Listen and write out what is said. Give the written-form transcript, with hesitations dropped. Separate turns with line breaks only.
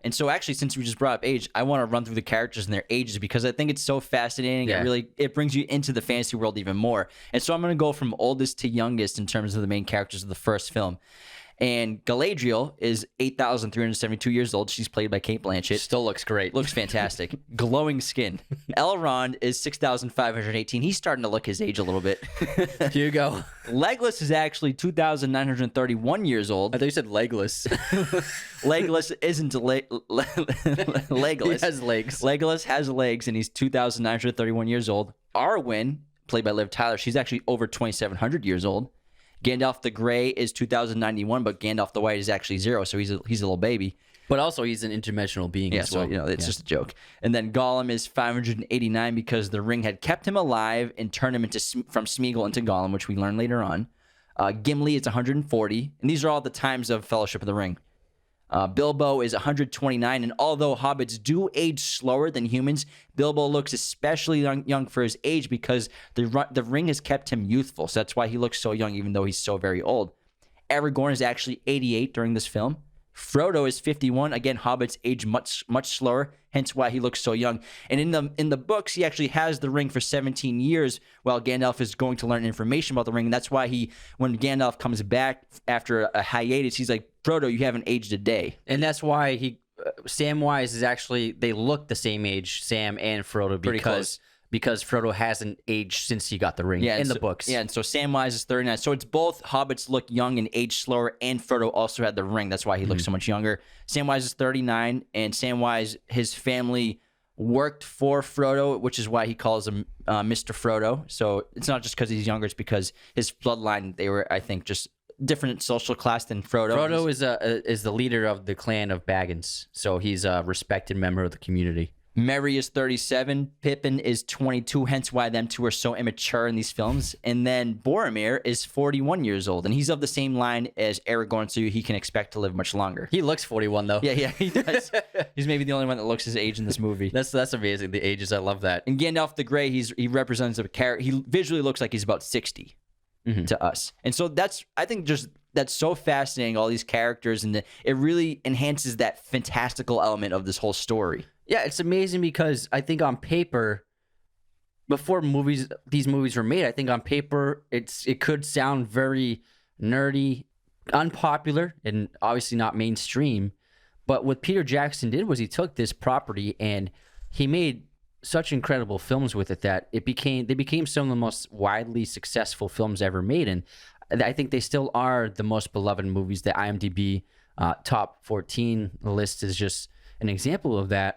And so actually, since we just brought up age, I want to run through the characters and their ages because I think it's so fascinating.
Yeah.
It brings you into the fantasy world even more. And so I'm going to go from oldest to youngest in terms of the main characters of the first film. And Galadriel is 8,372 years old. She's played by Cate Blanchett.
Still looks great.
Looks fantastic. Glowing skin. Elrond is 6,518. He's starting to look his age a little bit.
Hugo.
Legolas is actually 2,931 years old.
I thought you said legless.
Legolas isn't Legolas.
He has legs.
Legolas has legs, and he's 2,931 years old. Arwen, played by Liv Tyler, she's actually over 2,700 years old. Gandalf the Grey is 2,091, but Gandalf the White is actually 0, so he's a little baby.
But also, he's an interdimensional being as well.
So, it's just a joke. And then Gollum is 589 because the ring had kept him alive and turned him from Smeagol into Gollum, which we learn later on. Gimli is 140, and these are all the times of Fellowship of the Ring. Bilbo is 129, and although hobbits do age slower than humans, Bilbo looks especially young for his age because the ring has kept him youthful, so that's why he looks so young even though he's so very old. Aragorn is actually 88 during this film. Frodo is 51. Again, hobbits age much slower, hence why he looks so young. And in the books, he actually has the ring for 17 years while Gandalf is going to learn information about the ring. And that's why when Gandalf comes back after a hiatus, he's like, Frodo, you haven't aged a day.
And that's why Samwise is actually, they look the same age, Sam and Frodo, because Frodo hasn't aged since he got the ring in the books.
Yeah, and so Samwise is 39. So it's both hobbits look young and age slower, and Frodo also had the ring. That's why he looks so much younger. Samwise is 39, and Samwise, his family worked for Frodo, which is why he calls him Mr. Frodo. So it's not just because he's younger, it's because his bloodline, they were, I think, just different social class than Frodo.
Frodo is the leader of the clan of Baggins, so he's a respected member of the community.
Merry is 37. Pippin is 22, hence why them two are so immature in these films. And then Boromir is 41 years old, and he's of the same line as Aragorn, so he can expect to live much longer.
He looks 41, though.
Yeah, he does. He's maybe the only one that looks his age in this movie.
That's amazing, the ages. I love that.
And Gandalf the Grey, he represents a character. He visually looks like he's about 60 to us. And so that's so fascinating, all these characters, and it really enhances that fantastical element of this whole story.
Yeah, it's amazing because I think on paper, before these movies were made, I think on paper it could sound very nerdy, unpopular, and obviously not mainstream. But what Peter Jackson did was he took this property and he made such incredible films with it that they became some of the most widely successful films ever made, and I think they still are the most beloved movies. The IMDb top 14 list is just an example of that.